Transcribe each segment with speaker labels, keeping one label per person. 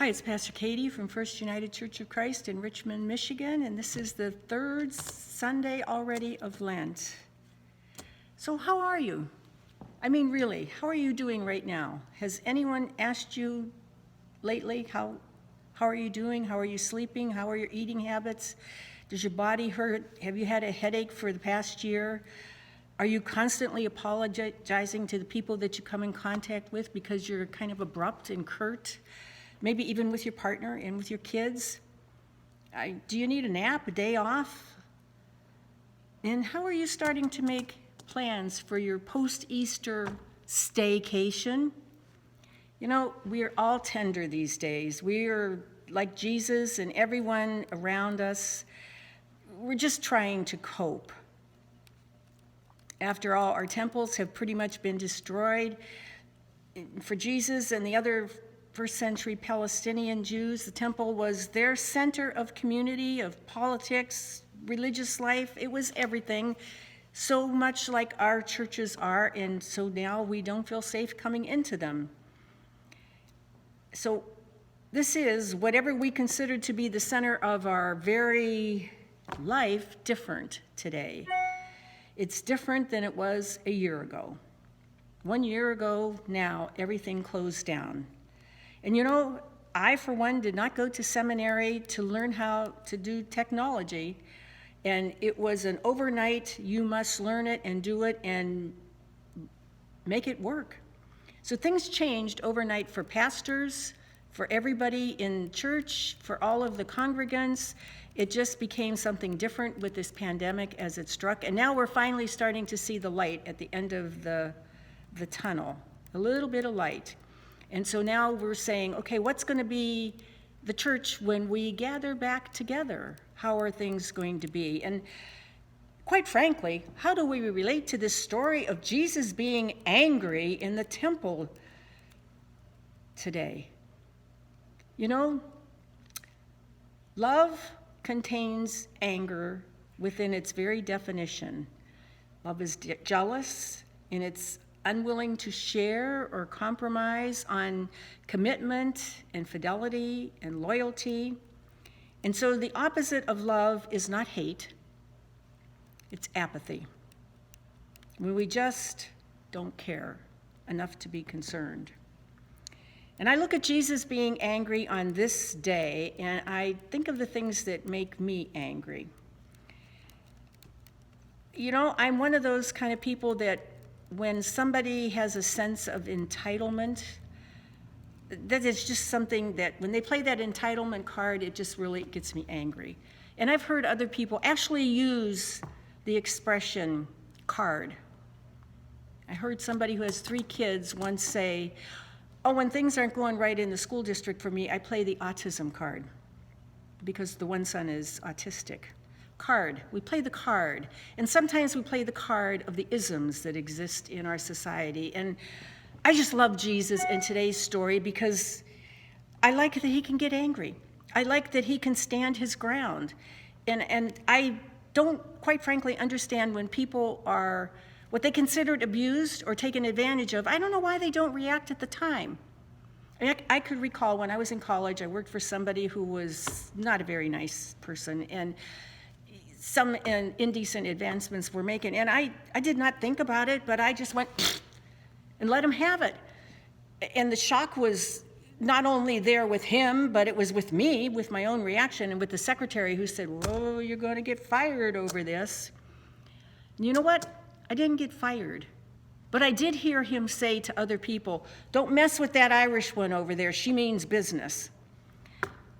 Speaker 1: Hi, it's Pastor Katie from First United Church of Christ in Richmond, Michigan, and this is the third Sunday already of Lent. So how are you? I mean, really, how are you doing right now? Has anyone asked you lately how are you doing? How are you sleeping? How are your eating habits? Does your body hurt? Have you had a headache for the past year? Are you constantly apologizing to the people that you come in contact with because you're kind of abrupt and curt? Maybe even with your partner and with your kids? Do you need a nap, a day off? And how are you starting to make plans for your post-Easter staycation? You know, we are all tender these days. We are like Jesus and everyone around us. We're just trying to cope. After all, our temples have pretty much been destroyed. For Jesus and the other first century Palestinian Jews, the temple was their center of community, of politics, religious life. It was everything, so much like our churches are, and so now we don't feel safe coming into them. So this is, whatever we consider to be the center of our very life, different today. It's different than it was a year ago. 1 year ago now, everything closed down. And you know, I, for one, did not go to seminary to learn how to do technology. And it was an overnight, you must learn it and do it and make it work. So things changed overnight for pastors, for everybody in church, for all of the congregants. It just became something different with this pandemic as it struck. And now we're finally starting to see the light at the end of the tunnel, a little bit of light. And so now we're saying, okay, what's going to be the church when we gather back together? How are things going to be? And quite frankly, how do we relate to this story of Jesus being angry in the temple today? You know, love contains anger within its very definition. Love is jealous, and it's unwilling to share or compromise on commitment and fidelity and loyalty. And so the opposite of love is not hate, it's apathy. When we just don't care enough to be concerned. And I look at Jesus being angry on this day, and I think of the things that make me angry. You know, I'm one of those kind of people that when somebody has a sense of entitlement, that is just something that when they play that entitlement card, it just really gets me angry. And I've heard other people actually use the expression card. I heard somebody who has 3 kids once say, oh, when things aren't going right in the school district for me, I play the autism card because the one son is autistic. Card, we play the card. And sometimes we play the card of the isms that exist in our society. And I just love Jesus in today's story because I like that he can get angry. I like that he can stand his ground. And I don't, quite frankly, understand when people are what they considered abused or taken advantage of. I don't know why they don't react at the time. I could recall when I was in college, I worked for somebody who was not a very nice person, and some indecent advancements were making. And I did not think about it, but I just went and let him have it. And the shock was not only there with him, but it was with me, with my own reaction, and with the secretary who said, whoa, you're going to get fired over this. And you know what? I didn't get fired. But I did hear him say to other people, don't mess with that Irish one over there. She means business.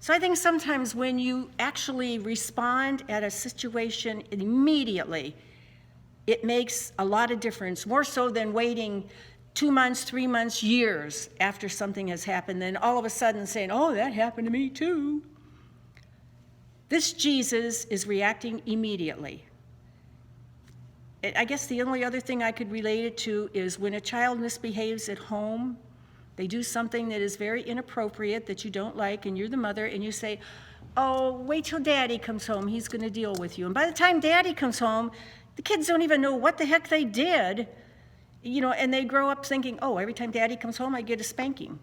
Speaker 1: So I think sometimes when you actually respond at a situation immediately, it makes a lot of difference, more so than waiting 2 months, 3 months, years after something has happened, then all of a sudden saying, oh, that happened to me too. This Jesus is reacting immediately. I guess the only other thing I could relate it to is when a child misbehaves at home, they do something that is very inappropriate that you don't like, and you're the mother, and you say, oh, wait till daddy comes home, he's going to deal with you. And by the time daddy comes home, the kids don't even know what the heck they did, you know, and they grow up thinking, oh, every time daddy comes home, I get a spanking.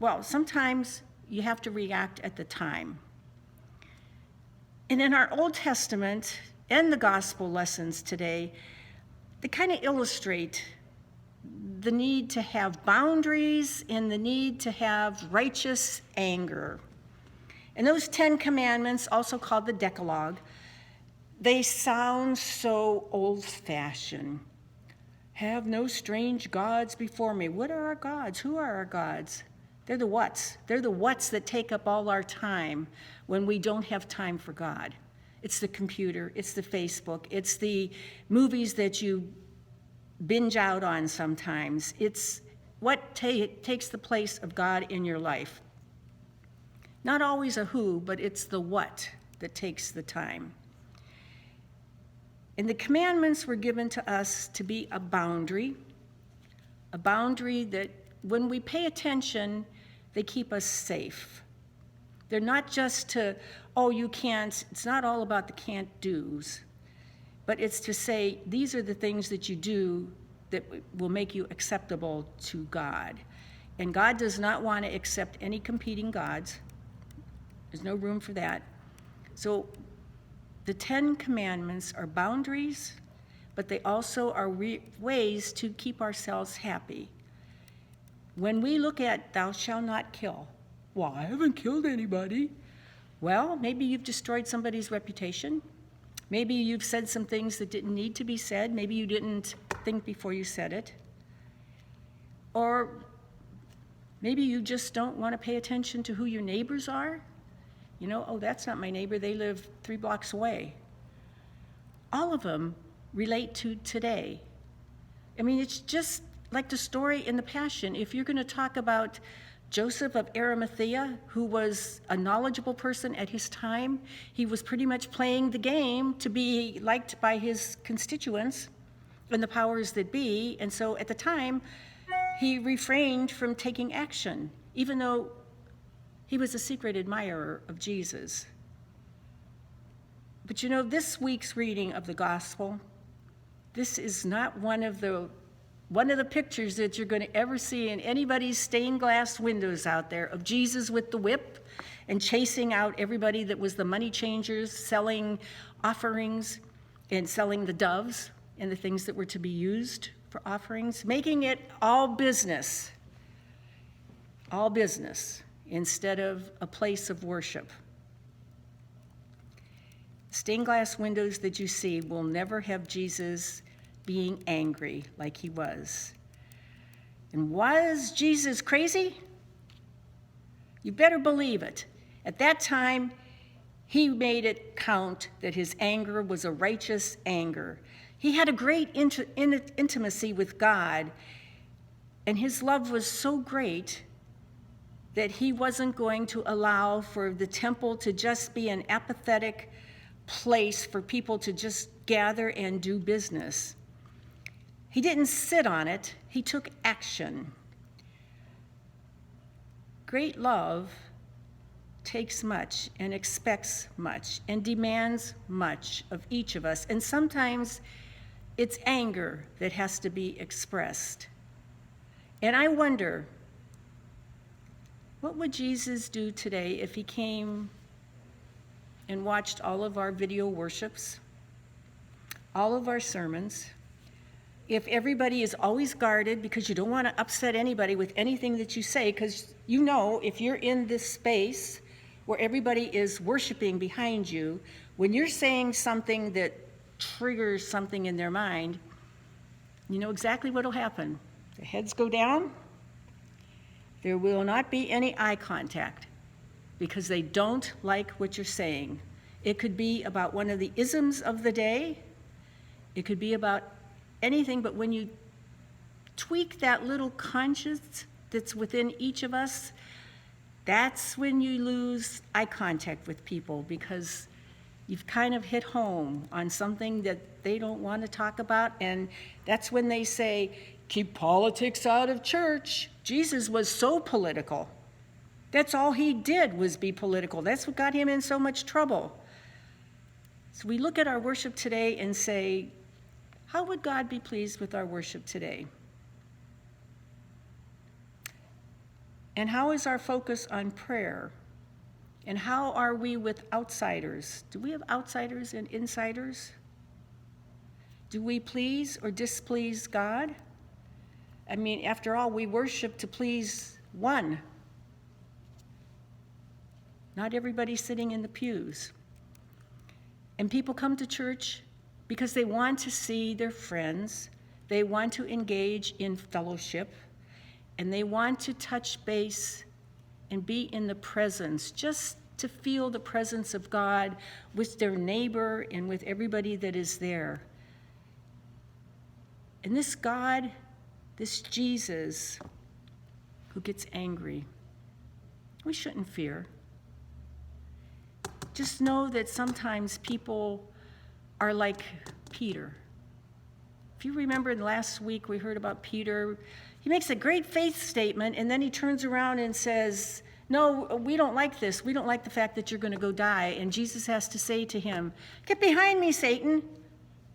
Speaker 1: Well, sometimes you have to react at the time. And in our Old Testament and the gospel lessons today, they kind of illustrate the need to have boundaries and the need to have righteous anger. And those 10 commandments, also called the Decalogue, they sound so old-fashioned. Have no strange gods before me. What are our gods? Who are our gods? They're the whats. They're the whats that take up all our time when we don't have time for God. It's the computer, it's the Facebook, it's the movies that you binge out on sometimes. It's what takes the place of God in your life. Not always a who, but it's the what that takes the time. And the commandments were given to us to be a boundary that when we pay attention, they keep us safe. They're not just to, oh, you can't, it's not all about the can't do's, but it's to say, these are the things that you do that will make you acceptable to God. And God does not want to accept any competing gods. There's no room for that. So the 10 commandments are boundaries, but they also are ways to keep ourselves happy. When we look at thou shalt not kill, well, I haven't killed anybody. Well, maybe you've destroyed somebody's reputation. Maybe you've said some things that didn't need to be said. Maybe you didn't think before you said it. Or maybe you just don't want to pay attention to who your neighbors are. You know, oh, that's not my neighbor. They live 3 blocks away. All of them relate to today. I mean, it's just like the story in the Passion. If you're going to talk about Joseph of Arimathea, who was a knowledgeable person at his time, he was pretty much playing the game to be liked by his constituents and the powers that be. And so at the time, he refrained from taking action, even though he was a secret admirer of Jesus. But you know, this week's reading of the gospel, this is not one of the pictures that you're going to ever see in anybody's stained glass windows out there of Jesus with the whip and chasing out everybody that was the money changers, selling offerings and selling the doves and the things that were to be used for offerings, making it all business instead of a place of worship. Stained glass windows that you see will never have Jesus being angry like he was. And was Jesus crazy? You better believe it. At that time, he made it count that his anger was a righteous anger. He had a great intimacy with God, and his love was so great that he wasn't going to allow for the temple to just be an apathetic place for people to just gather and do business. He didn't sit on it, he took action. Great love takes much and expects much and demands much of each of us. And sometimes it's anger that has to be expressed. And I wonder, what would Jesus do today if he came and watched all of our video worships, all of our sermons? If everybody is always guarded because you don't want to upset anybody with anything that you say, because you know if you're in this space where everybody is worshiping behind you, when you're saying something that triggers something in their mind, you know exactly what will happen. The heads go down. There will not be any eye contact because they don't like what you're saying. It could be about one of the isms of the day. It could be about anything, but when you tweak that little conscience that's within each of us, that's when you lose eye contact with people because you've kind of hit home on something that they don't want to talk about, and that's when they say, keep politics out of church. Jesus was so political. That's all he did was be political. That's what got him in so much trouble. So we look at our worship today and say, how would God be pleased with our worship today? And how is our focus on prayer? And how are we with outsiders? Do we have outsiders and insiders? Do we please or displease God? I mean, after all, we worship to please one. Not everybody sitting in the pews. And people come to church because they want to see their friends, they want to engage in fellowship, and they want to touch base and be in the presence, just to feel the presence of God with their neighbor and with everybody that is there. And this God, this Jesus, who gets angry, we shouldn't fear. Just know that sometimes people are like Peter. If you remember last week we heard about Peter, he makes a great faith statement and then he turns around and says, no, we don't like this. We don't like the fact that you're going to go die. And Jesus has to say to him, get behind me, Satan.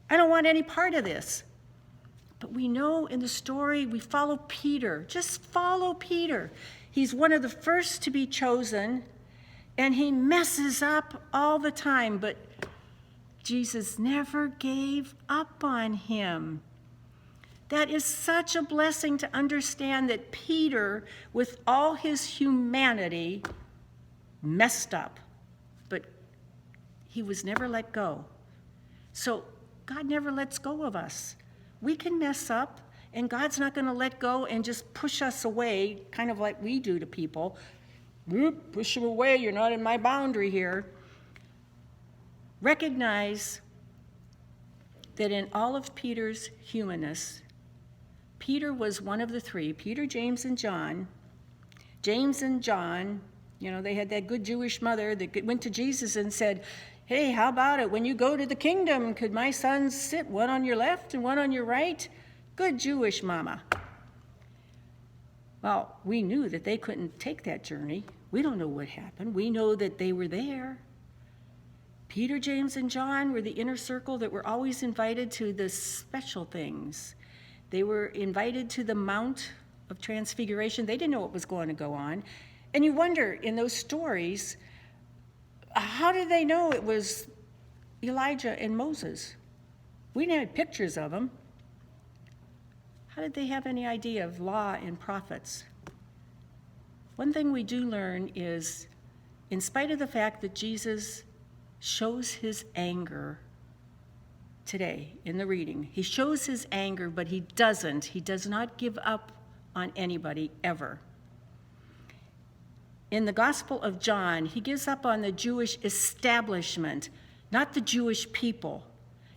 Speaker 1: I don't want any part of this. But we know in the story, we follow Peter. Just follow Peter. He's one of the first to be chosen, and he messes up all the time, but Jesus never gave up on him. That is such a blessing to understand that Peter, with all his humanity, messed up, but he was never let go. So God never lets go of us. We can mess up, and God's not going to let go and just push us away, kind of like we do to people. Whoop, push you away, you're not in my boundary here. Recognize that in all of Peter's humanness, Peter was one of the three, Peter, James, and John. James and John, they had that good Jewish mother that went to Jesus and said, hey, how about it? When you go to the kingdom, could my sons sit one on your left and one on your right? Good Jewish mama. Well, we knew that they couldn't take that journey. We don't know what happened. We know that they were there. Peter, James, and John were the inner circle that were always invited to the special things. They were invited to the Mount of Transfiguration. They didn't know what was going to go on. And you wonder, in those stories, how did they know it was Elijah and Moses? We didn't have pictures of them. How did they have any idea of law and prophets? One thing we do learn is, in spite of the fact that Jesus shows his anger today in the reading, he shows his anger, but he does not give up on anybody ever. In the Gospel of John, he gives up on the Jewish establishment, not the Jewish people.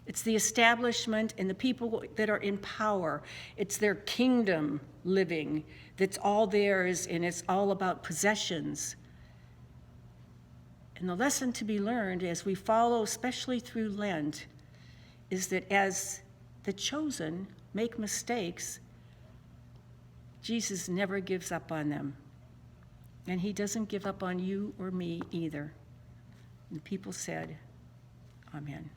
Speaker 1: It's the establishment and the people that are in power. It's their kingdom living that's all theirs, and it's all about possessions. And the lesson to be learned as we follow, especially through Lent, is that as the chosen make mistakes, Jesus never gives up on them. And he doesn't give up on you or me either. And the people said, Amen.